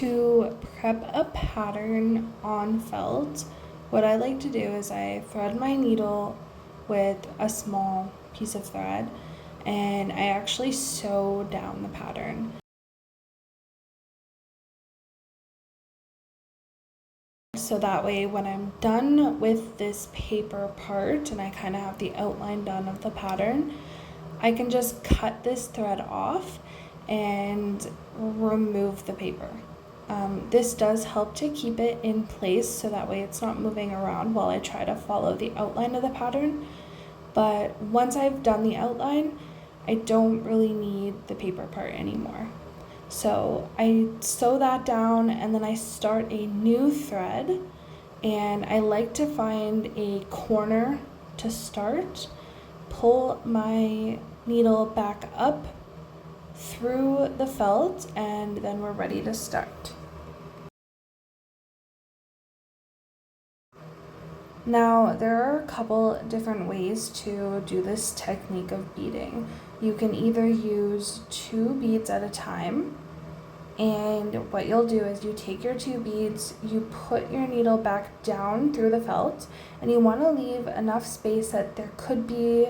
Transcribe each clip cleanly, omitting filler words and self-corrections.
To prep a pattern on felt, what I like to do is I thread my needle with a small piece of thread and I actually sew down the pattern. So that way when I'm done with this paper part and I kind of have the outline done of the pattern, I can just cut this thread off and remove the paper. This does help to keep it in place so that way it's not moving around while I try to follow the outline of the pattern. But once I've done the outline, I don't really need the paper part anymore. So I sew that down and then I start a new thread, and I like to find a corner to start, pull my needle back up through the felt, and then we're ready to start. Now, there are a couple different ways to do this technique of beading. You can either use 2 beads at a time, and what you'll do is you take your 2 beads, you put your needle back down through the felt, and you want to leave enough space that there could be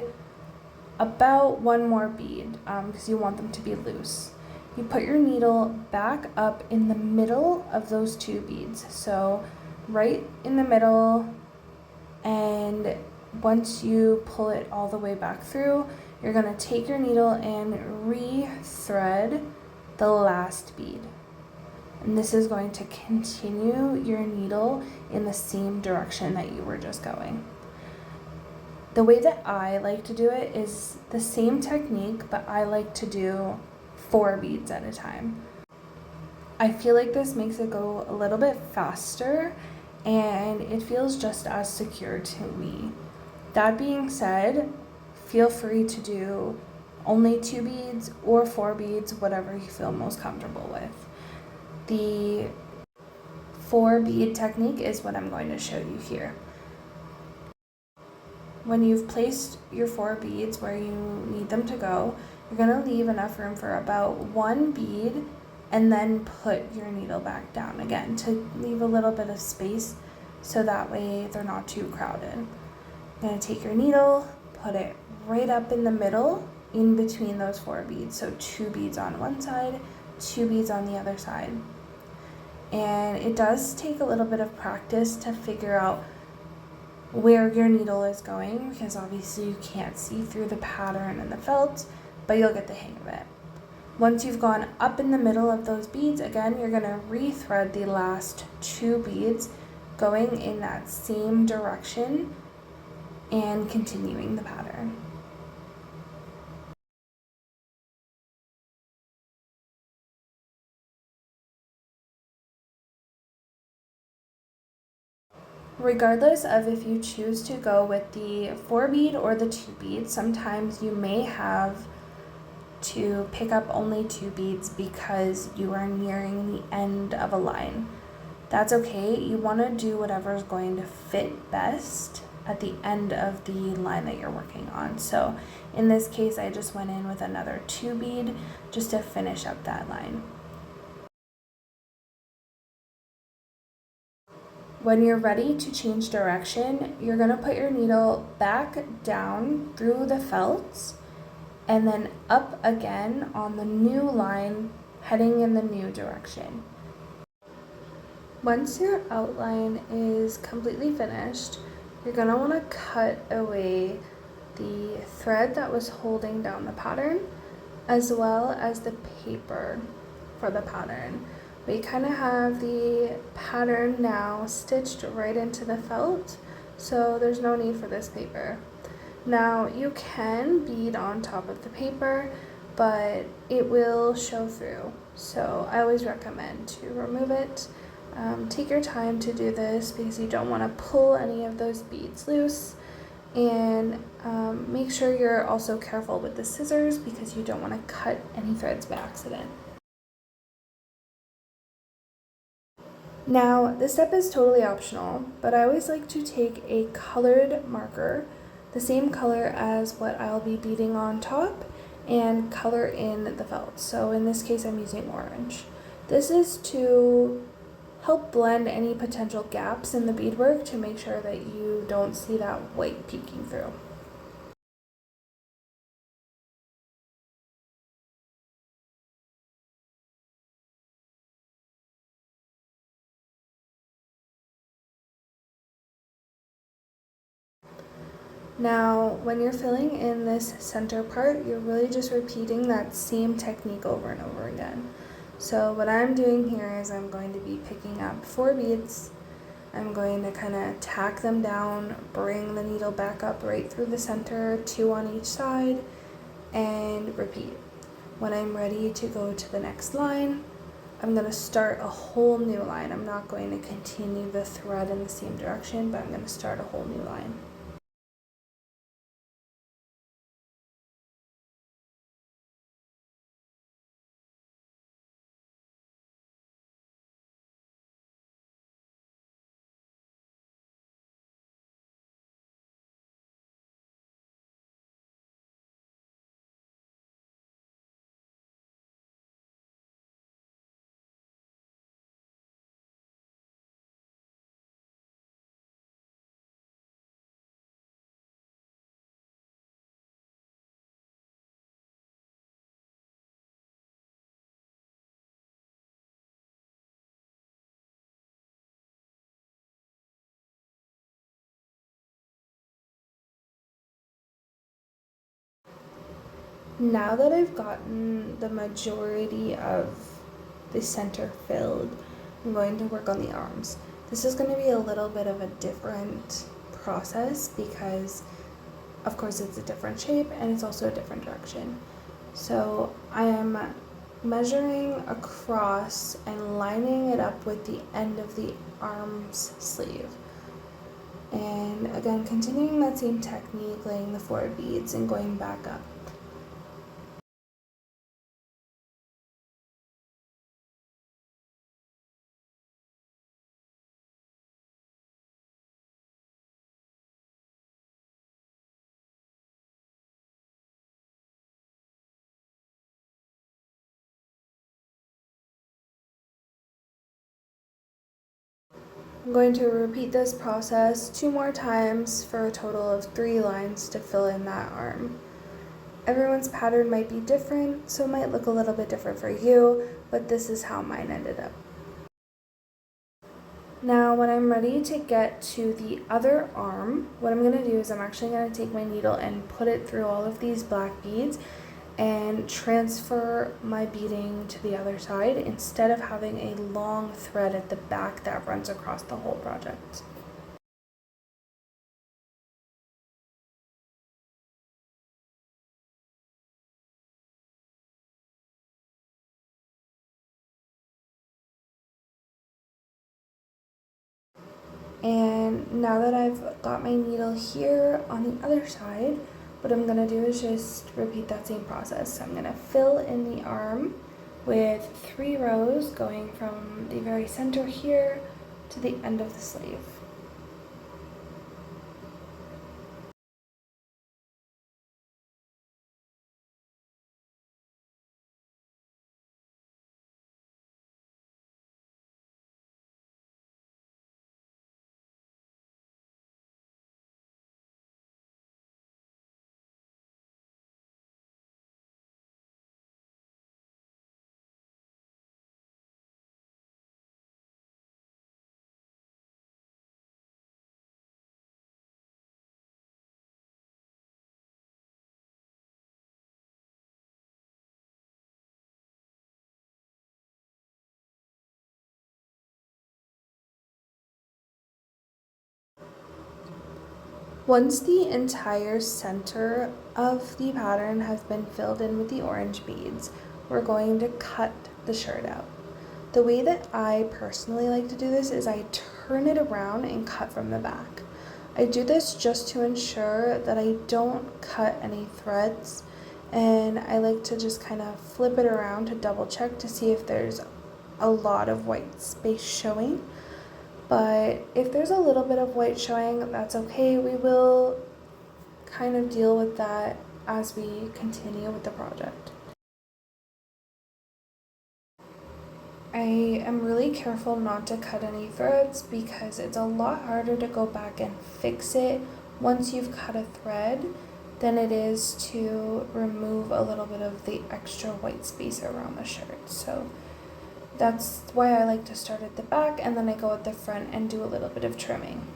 about 1 more bead because you want them to be loose. You put your needle back up in the middle of those 2 beads, so right in the middle, and once you pull it all the way back through, you're going to take your needle and re-thread the last bead. And this is going to continue your needle in the same direction that you were just going. The way that I like to do it is the same technique, but I like to do 4 beads at a time. I feel like this makes it go a little bit faster and it feels just as secure to me. That being said, feel free to do only 2 beads or 4 beads, whatever you feel most comfortable with. The 4 bead technique is what I'm going to show you here. When you've placed your 4 beads where you need them to go, you're going to leave enough room for about 1 bead and then put your needle back down again to leave a little bit of space so that way they're not too crowded. You're going to take your needle, put it right up in the middle in between those 4 beads. So 2 beads on one side, 2 beads on the other side. And it does take a little bit of practice to figure out where your needle is going because obviously you can't see through the pattern and the felt, but you'll get the hang of it. Once you've gone up in the middle of those beads, again, you're going to re-thread the last 2 beads going in that same direction and continuing the pattern. Regardless of if you choose to go with the 4 bead or the 2 beads, sometimes you may have to pick up only 2 beads because you are nearing the end of a line. That's okay. You want to do whatever is going to fit best at the end of the line that you're working on. So in this case, I just went in with another 2 bead just to finish up that line. When you're ready to change direction, you're going to put your needle back down through the felt and then up again on the new line heading in the new direction. Once your outline is completely finished, you're going to want to cut away the thread that was holding down the pattern as well as the paper for the pattern. We kind of have the pattern now stitched right into the felt, so there's no need for this paper. Now you can bead on top of the paper, but it will show through, so I always recommend to remove it. Take your time to do this because you don't want to pull any of those beads loose, and make sure you're also careful with the scissors because you don't want to cut any threads by accident. Now, this step is totally optional, but I always like to take a colored marker, the same color as what I'll be beading on top, and color in the felt. So in this case, I'm using orange. This is to help blend any potential gaps in the beadwork to make sure that you don't see that white peeking through. Now, when you're filling in this center part, you're really just repeating that same technique over and over again. So what I'm doing here is I'm going to be picking up 4 beads. I'm going to kind of tack them down, bring the needle back up right through the center, 2 on each side, and repeat. When I'm ready to go to the next line, I'm going to start a whole new line. I'm not going to continue the thread in the same direction, but I'm going to start a whole new line. Now that I've gotten the majority of the center filled, I'm going to work on the arms. This is going to be a little bit of a different process because of course it's a different shape and it's also a different direction. So I am measuring across and lining it up with the end of the arm's sleeve. And again, continuing that same technique, laying the 4 beads and going back up. I'm going to repeat this process 2 more times for a total of 3 lines to fill in that arm. Everyone's pattern might be different, so it might look a little bit different for you, but this is how mine ended up. Now when I'm ready to get to the other arm, what I'm going to do is I'm actually going to take my needle and put it through all of these black beads and transfer my beading to the other side instead of having a long thread at the back that runs across the whole project. And now that I've got my needle here on the other side, what I'm gonna do is just repeat that same process. So I'm gonna fill in the arm with 3 rows going from the very center here to the end of the sleeve. Once the entire center of the pattern has been filled in with the orange beads, we're going to cut the shirt out. The way that I personally like to do this is I turn it around and cut from the back. I do this just to ensure that I don't cut any threads, and I like to just kind of flip it around to double check to see if there's a lot of white space showing. But if there's a little bit of white showing, that's okay. We will kind of deal with that as we continue with the project. I am really careful not to cut any threads because it's a lot harder to go back and fix it once you've cut a thread than it is to remove a little bit of the extra white space around the shirt. So that's why I like to start at the back and then I go at the front and do a little bit of trimming.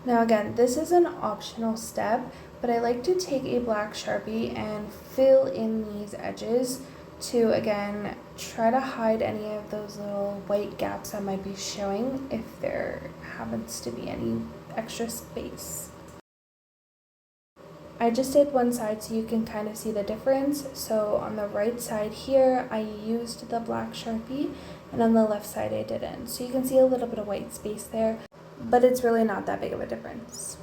Now again, this is an optional step, but I like to take a black Sharpie and fill in these edges to again try to hide any of those little white gaps that might be showing if there happens to be any extra space. I just did one side so you can kind of see the difference. So on the right side here, I used the black Sharpie, and on the left side I didn't. So you can see a little bit of white space there, but it's really not that big of a difference.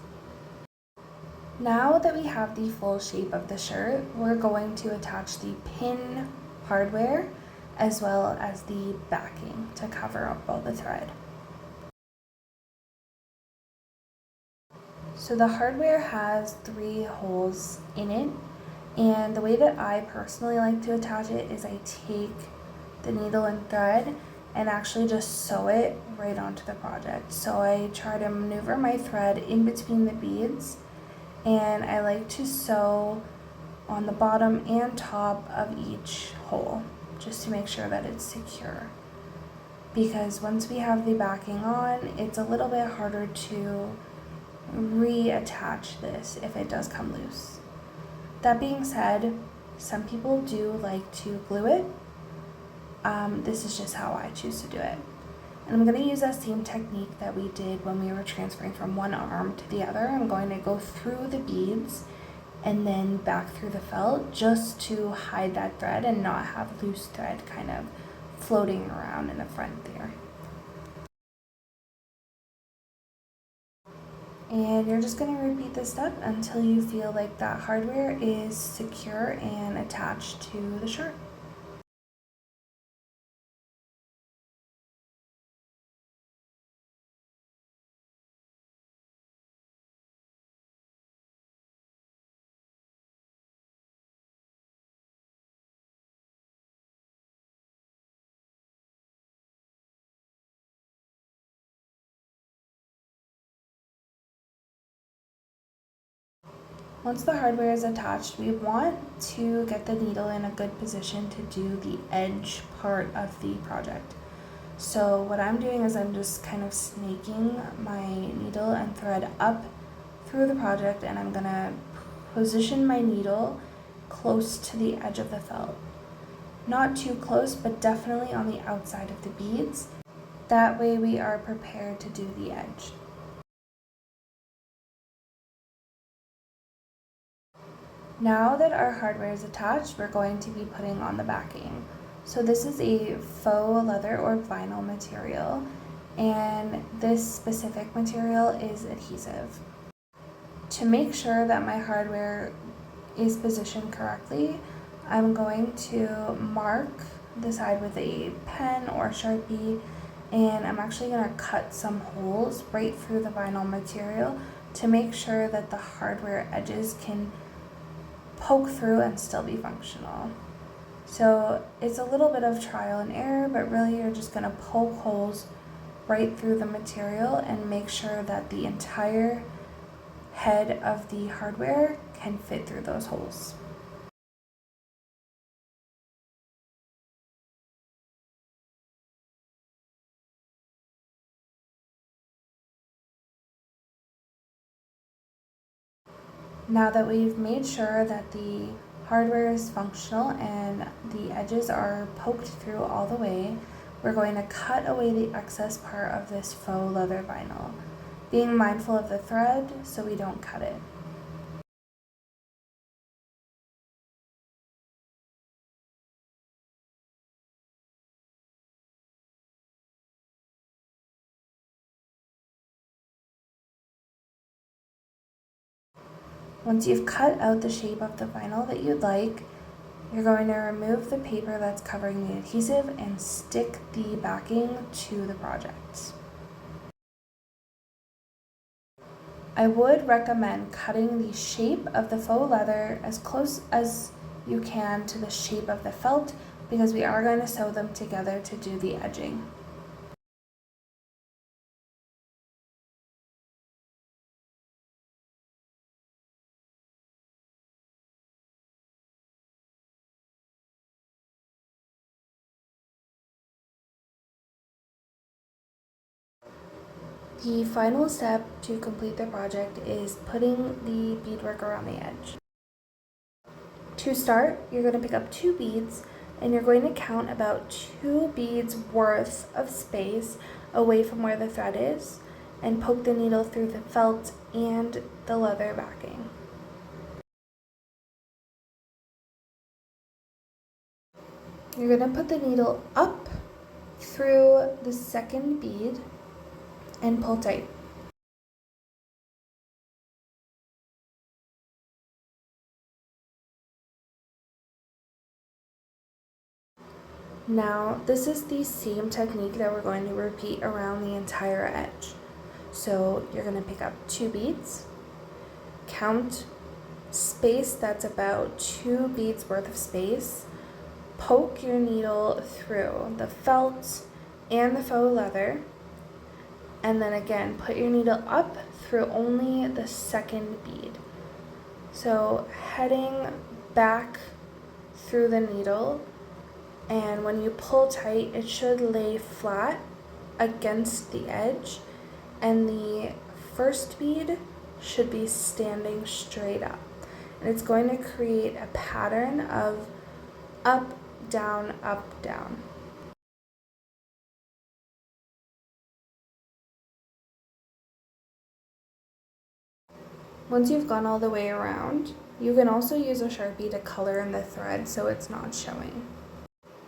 Now that we have the full shape of the shirt, we're going to attach the pin hardware as well as the backing to cover up all the thread. So the hardware has 3 holes in it, and the way that I personally like to attach it is I take the needle and thread and actually just sew it right onto the project. So I try to maneuver my thread in between the beads, and I like to sew on the bottom and top of each hole just to make sure that it's secure. Because once we have the backing on, it's a little bit harder to reattach this if it does come loose. That being said, some people do like to glue it. This is just how I choose to do it. And I'm going to use that same technique that we did when we were transferring from one arm to the other. I'm going to go through the beads and then back through the felt just to hide that thread and not have loose thread kind of floating around in the front there. And you're just going to repeat this step until you feel like that hardware is secure and attached to the shirt. Once the hardware is attached, we want to get the needle in a good position to do the edge part of the project. So what I'm doing is I'm just kind of snaking my needle and thread up through the project, and I'm gonna position my needle close to the edge of the felt. Not too close, but definitely on the outside of the beads. That way we are prepared to do the edge. Now that our hardware is attached, we're going to be putting on the backing. So this is a faux leather or vinyl material, and this specific material is adhesive. To make sure that my hardware is positioned correctly, I'm going to mark the side with a pen or Sharpie, and I'm actually going to cut some holes right through the vinyl material to make sure that the hardware edges can poke through and still be functional. So it's a little bit of trial and error, but really you're just going to poke holes right through the material and make sure that the entire head of the hardware can fit through those holes. Now that we've made sure that the hardware is functional and the edges are poked through all the way, we're going to cut away the excess part of this faux leather vinyl, being mindful of the thread so we don't cut it. Once you've cut out the shape of the vinyl that you'd like, you're going to remove the paper that's covering the adhesive and stick the backing to the project. I would recommend cutting the shape of the faux leather as close as you can to the shape of the felt, because we are going to sew them together to do the edging. The final step to complete the project is putting the beadwork around the edge. To start, you're going to pick up 2 beads and you're going to count about 2 beads worth of space away from where the thread is and poke the needle through the felt and the leather backing. You're going to put the needle up through the second bead and pull tight. Now, this is the same technique that we're going to repeat around the entire edge. So you're going to pick up 2 beads, count space that's about 2 beads worth of space, poke your needle through the felt and the faux leather, and then again put your needle up through only the second bead. So heading back through the needle, and when you pull tight, it should lay flat against the edge, and the first bead should be standing straight up. And it's going to create a pattern of up, down, up, down. Once you've gone all the way around, you can also use a Sharpie to color in the thread so it's not showing.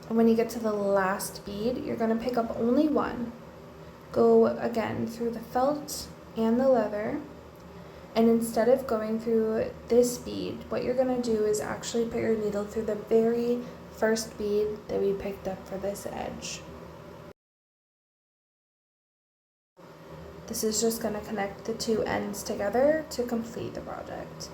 And when you get to the last bead, you're going to pick up only 1. Go again through the felt and the leather, and instead of going through this bead, what you're going to do is actually put your needle through the very first bead that we picked up for this edge. This is just going to connect the 2 ends together to complete the project.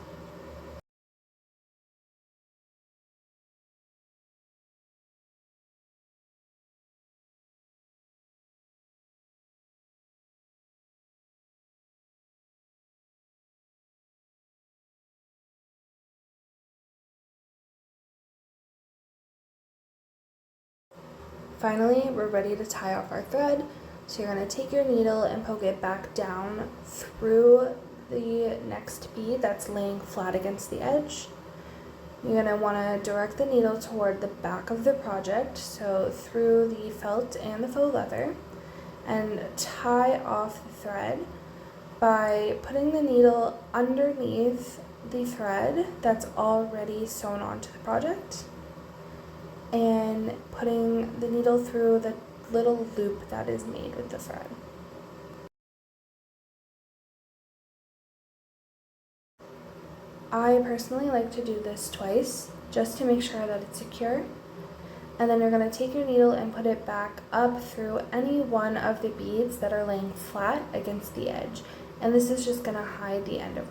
Finally, we're ready to tie off our thread. So you're going to take your needle and poke it back down through the next bead that's laying flat against the edge. You're going to want to direct the needle toward the back of the project, so through the felt and the faux leather, and tie off the thread by putting the needle underneath the thread that's already sewn onto the project and putting the needle through the little loop that is made with the thread. I personally like to do this twice just to make sure that it's secure. And then you're going to take your needle and put it back up through any one of the beads that are laying flat against the edge. And this is just going to hide the end of